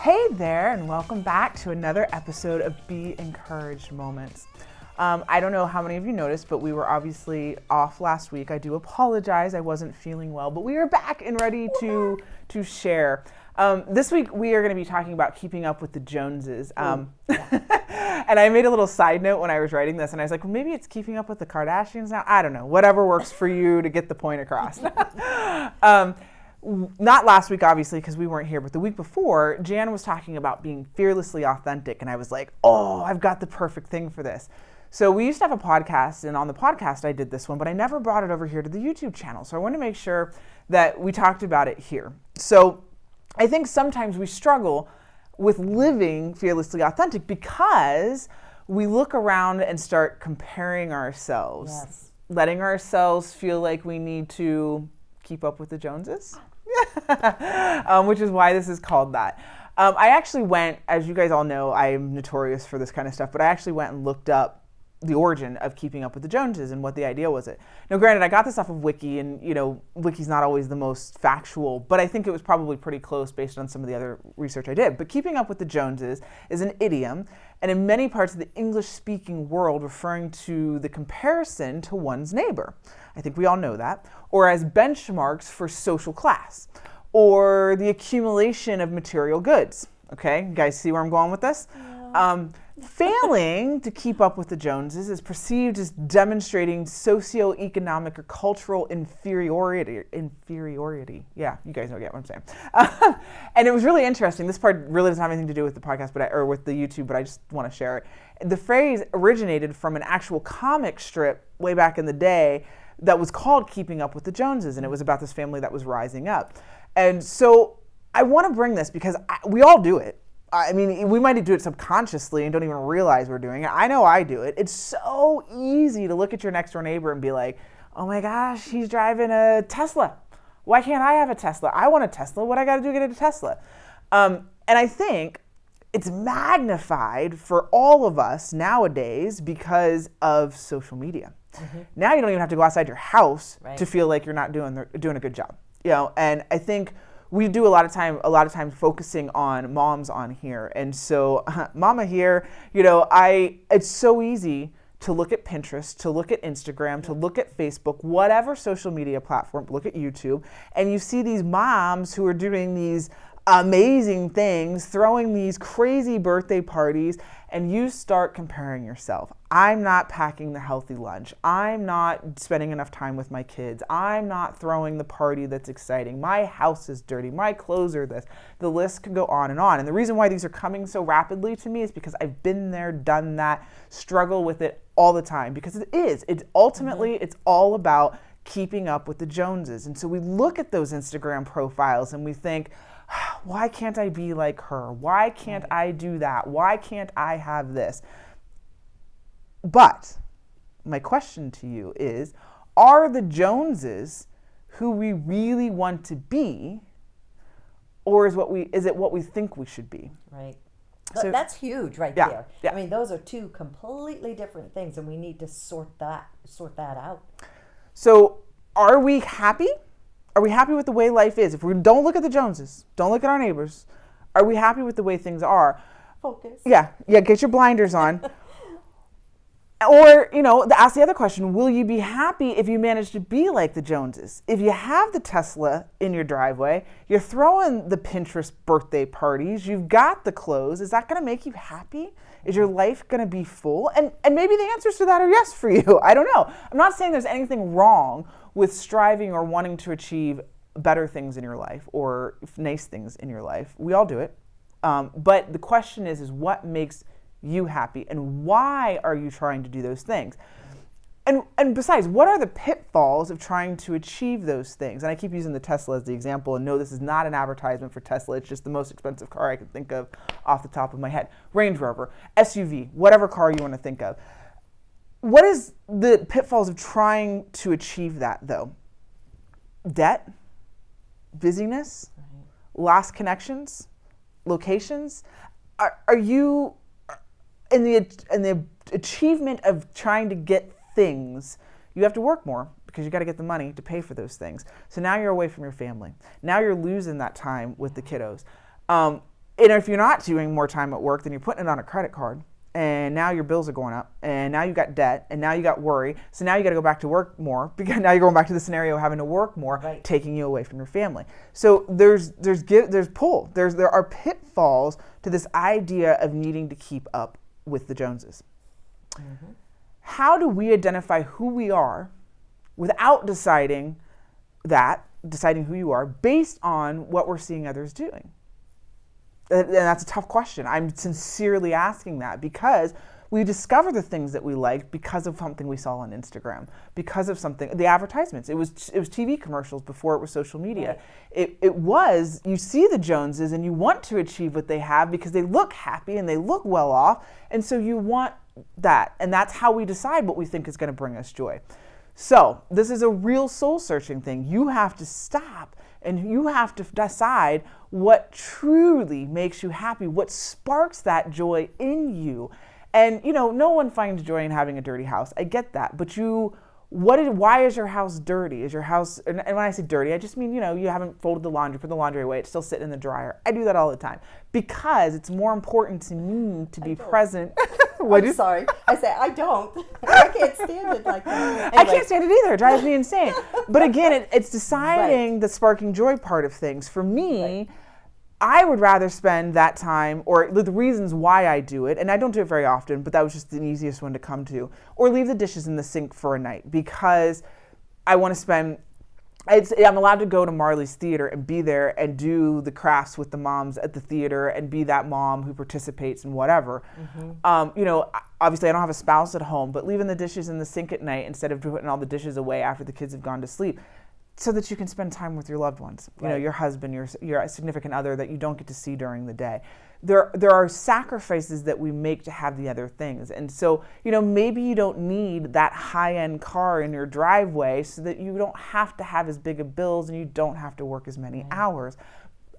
Hey there, and welcome back to another episode of Be Encouraged Moments. I don't know how many of you noticed, but we were obviously off last week. I do apologize. I wasn't feeling well, but we are back and ready to share. This week, we are going to be talking about keeping up with the Joneses. And I made a little side note when I was writing this, and I was like, well, maybe it's keeping up with the Kardashians now. I don't know. Whatever works for you to get the point across. Not last week, obviously, because we weren't here, but the week before, Jan was talking about being fearlessly authentic, and I was like, oh, I've got the perfect thing for this. So we used to have a podcast, and on the podcast I did this one, but I never brought it over here to the YouTube channel. So I wanted to make sure that we talked about it here. So I think sometimes we struggle with living fearlessly authentic because we look around and start comparing ourselves, letting ourselves feel like we need to keep up with the Joneses. Which is why this is called that. I actually went, as you guys all know, I'm notorious for this kind of stuff, but I actually went and looked up the origin of keeping up with the Joneses and what the idea was. Now, granted, I got this off of Wiki, and Wiki's not always the most factual, but I think it was probably pretty close based on some of the other research I did. But keeping up with the Joneses is an idiom, and in many parts of the English-speaking world, referring to the comparison to one's neighbor. I think we all know that. Or as benchmarks for social class, or the accumulation of material goods. Okay, you guys see where I'm going with this? Yeah. Failing to keep up with the Joneses is perceived as demonstrating socioeconomic or cultural inferiority. Yeah, you guys get what I'm saying. And it was really interesting. This part really doesn't have anything to do with the podcast, or with the YouTube, but I just want to share it. The phrase originated from an actual comic strip way back in the day that was called Keeping Up with the Joneses, and it was about this family that was rising up. And so I want to bring this because we all do it. I mean, we might do it subconsciously and don't even realize we're doing it. I know I do it. It's so easy to look at your next door neighbor and be like, oh my gosh, he's driving a Tesla. Why can't I have a Tesla? I want a Tesla. What I got to do to get a Tesla? And I think it's magnified for all of us nowadays because of social media. Mm-hmm. Now you don't even have to go outside your house to feel like you're not doing a good job. And I think we do a lot of time focusing on moms on here. And so mama here, it's so easy to look at Pinterest, to look at Instagram, to look at Facebook, whatever social media platform, look at YouTube, and you see these moms who are doing these amazing things, throwing these crazy birthday parties, and you start comparing yourself. I'm not packing the healthy lunch. I'm not spending enough time with my kids. I'm not throwing the party that's exciting. My house is dirty. My clothes are this. The list can go on. And the reason why these are coming so rapidly to me is because I've been there, done that, struggle with it all the time, because it's ultimately, it's all about keeping up with the Joneses. And so we look at those Instagram profiles and we think, why can't I be like her? Why can't I do that? Why can't I have this? But my question to you is, are the Joneses who we really want to be, or is it what we think we should be? Right. So that's huge right there. Yeah. I mean, those are two completely different things, and we need to sort that out. So are we happy? Are we happy with the way life is? If we don't look at the Joneses, don't look at our neighbors, are we happy with the way things are? Focus. Yeah, get your blinders on. Or, ask the other question, will you be happy if you manage to be like the Joneses? If you have the Tesla in your driveway, you're throwing the Pinterest birthday parties, you've got the clothes, is that going to make you happy? Is your life going to be full? And maybe the answers to that are yes for you. I don't know. I'm not saying there's anything wrong with striving or wanting to achieve better things in your life or nice things in your life. We all do it. But the question is what makes you happy, and why are you trying to do those things? And besides, what are the pitfalls of trying to achieve those things? And I keep using the Tesla as the example, and no, this is not an advertisement for Tesla. It's just the most expensive car I can think of off the top of my head. Range Rover, SUV, whatever car you want to think of. What is the pitfalls of trying to achieve that, though? Debt, busyness, lost connections, locations. Are you in the achievement of trying to get things? You have to work more because you got to get the money to pay for those things. So now you're away from your family. Now you're losing that time with the kiddos. if you're not doing more time at work, then you're putting it on a credit card. And now your bills are going up, and now you got debt, and now you got worry. So now you got to go back to work more, because now you're going back to the scenario of having to work more, right, taking you away from your family. So there's pull. There are pitfalls to this idea of needing to keep up with the Joneses. Mm-hmm. How do we identify who we are without deciding who you are based on what we're seeing others doing? And that's a tough question. I'm sincerely asking that, because we discover the things that we like because of something we saw on Instagram, because of the advertisements. It was TV commercials before it was social media. Right. It was, you see the Joneses and you want to achieve what they have because they look happy and they look well off. And so you want that. And that's how we decide what we think is going to bring us joy. So this is a real soul searching thing. You have to stop and you have to decide what truly makes you happy, what sparks that joy in you. And, no one finds joy in having a dirty house. I get that. But why is your house dirty? Is your house, and when I say dirty, I just mean, you haven't folded the laundry, put the laundry away, it's still sitting in the dryer. I do that all the time because it's more important to me to be present. I'm sorry. I say I don't. I can't stand it like that. Anyway. I can't stand it either. It drives me insane. But again, it's deciding the sparking joy part of things. For me, I would rather spend that time, or the reasons why I do it, and I don't do it very often, but that was just the easiest one to come to, or leave the dishes in the sink for a night because I want to spend, I'm allowed to go to Marley's Theater and be there and do the crafts with the moms at the theater and be that mom who participates in whatever. Mm-hmm. Obviously I don't have a spouse at home, but leaving the dishes in the sink at night instead of putting all the dishes away after the kids have gone to sleep, so that you can spend time with your loved ones, your husband, your significant other that you don't get to see during the day. There are sacrifices that we make to have the other things. And so, maybe you don't need that high-end car in your driveway so that you don't have to have as big of bills and you don't have to work as many hours.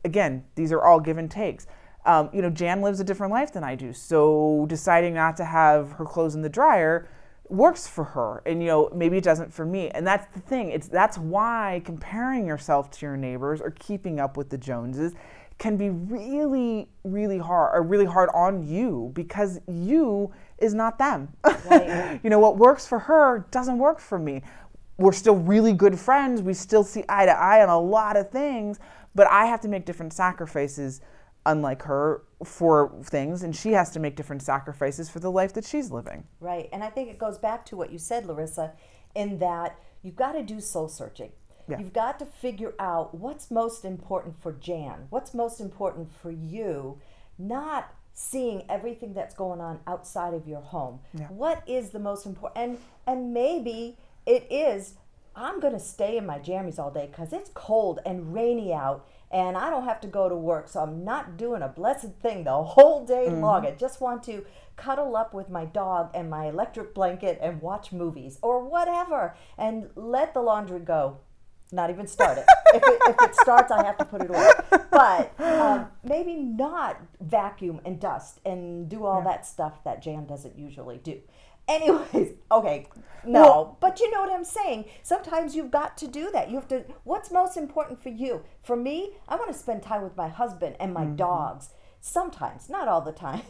Again, these are all give and takes. Jan lives a different life than I do. So deciding not to have her clothes in the dryer works for her, and maybe it doesn't for me. And that's the thing. That's why comparing yourself to your neighbors or keeping up with the Joneses can be really, really hard, or really hard on you, because you is not them. Right. What works for her doesn't work for me. We're still really good friends. We still see eye to eye on a lot of things, but I have to make different sacrifices, unlike her, for things, and she has to make different sacrifices for the life that she's living. Right, and I think it goes back to what you said, Larissa, in that you've got to do soul searching. Yeah. You've got to figure out what's most important for Jan, what's most important for you, not seeing everything that's going on outside of your home. Yeah. What is the most important? And maybe it is, I'm going to stay in my jammies all day because it's cold and rainy out, and I don't have to go to work, so I'm not doing a blessed thing the whole day long. I just want to cuddle up with my dog and my electric blanket and watch movies or whatever, and let the laundry go. Not even start it. If it starts, I have to put it away. But maybe not vacuum and dust and do all that stuff that Jan doesn't usually do. Anyways, okay, but you know what I'm saying. Sometimes you've got to do that. You have to, what's most important for you? For me, I want to spend time with my husband and my dogs. Sometimes, not all the time.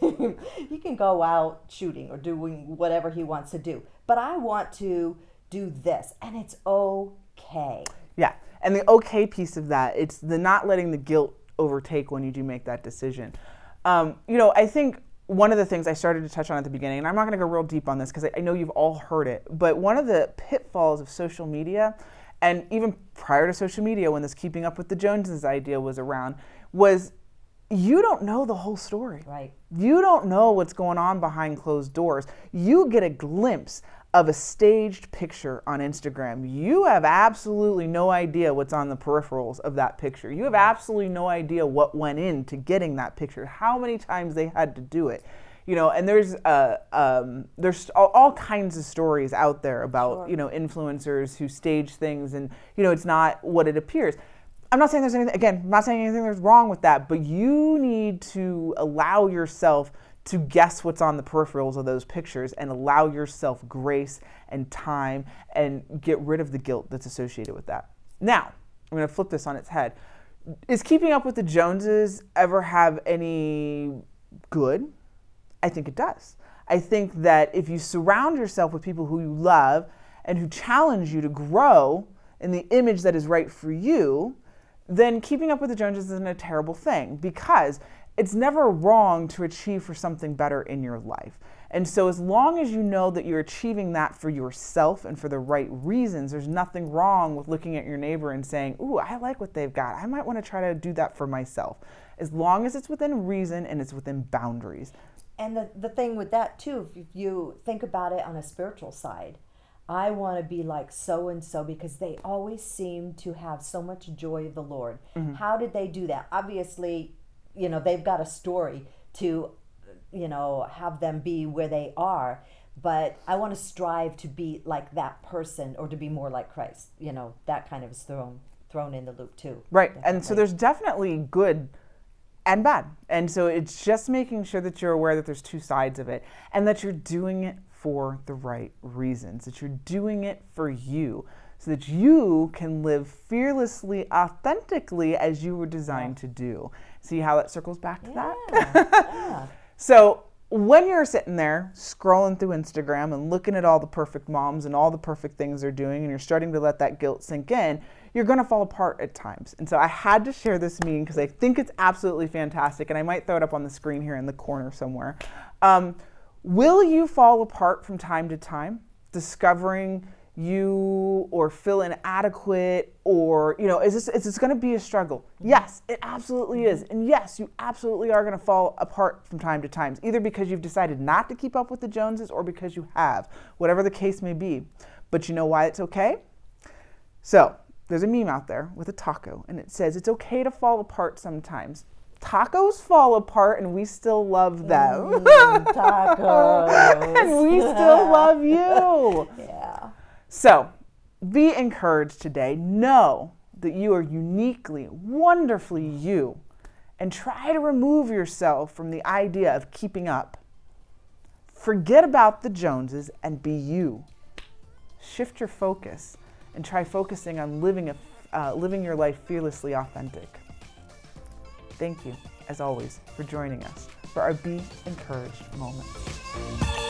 He can go out shooting or doing whatever he wants to do. But I want to do this, and it's okay. Yeah, and the okay piece of that, it's the not letting the guilt overtake when you do make that decision. I think one of the things I started to touch on at the beginning, and I'm not going to go real deep on this because I know you've all heard it, but one of the pitfalls of social media, and even prior to social media when this keeping up with the Joneses idea was around, was you don't know the whole story. Right. You don't know what's going on behind closed doors. You get a glimpse of a staged picture on Instagram. You have absolutely no idea what's on the peripherals of that picture. You have absolutely no idea what went into getting that picture, how many times they had to do it. And there's all kinds of stories out there about, influencers who stage things and, it's not what it appears. I'm not saying there's anything, again, I'm not saying anything there's wrong with that, but you need to allow yourself to guess what's on the peripherals of those pictures and allow yourself grace and time and get rid of the guilt that's associated with that. Now, I'm going to flip this on its head. Is keeping up with the Joneses ever have any good? I think it does. I think that if you surround yourself with people who you love and who challenge you to grow in the image that is right for you, then keeping up with the Joneses isn't a terrible thing, because it's never wrong to achieve for something better in your life. And so as long as you know that you're achieving that for yourself and for the right reasons, there's nothing wrong with looking at your neighbor and saying, ooh, I like what they've got. I might want to try to do that for myself. As long as it's within reason and it's within boundaries. And the thing with that too, if you think about it on a spiritual side, I want to be like so-and-so because they always seem to have so much joy of the Lord. Mm-hmm. How did they do that? Obviously, they've got a story to have them be where they are, but I want to strive to be like that person or to be more like Christ. That kind of is thrown in the loop too. Right. Definitely. And so there's definitely good and bad. And so it's just making sure that you're aware that there's two sides of it and that you're doing it for the right reasons, that you're doing it for you, so that you can live fearlessly, authentically as you were designed to do. See how that circles back to that? Yeah. So when you're sitting there scrolling through Instagram and looking at all the perfect moms and all the perfect things they're doing, and you're starting to let that guilt sink in, you're going to fall apart at times. And so I had to share this meme because I think it's absolutely fantastic, and I might throw it up on the screen here in the corner somewhere. Will you fall apart from time to time, discovering you or feel inadequate, or is this going to be a struggle? Yes, it absolutely is. And yes, you absolutely are going to fall apart from time to time, either because you've decided not to keep up with the Joneses or because you have, whatever the case may be. But you know why it's okay? So there's a meme out there with a taco, and it says it's okay to fall apart sometimes. Tacos fall apart and we still love them. Tacos. And we still love you. Yeah. So be encouraged today. Know that you are uniquely, wonderfully you, and try to remove yourself from the idea of keeping up. Forget about the Joneses and be you. Shift your focus and try focusing on living your life fearlessly authentic. Thank you, as always, for joining us for our Be Encouraged moments.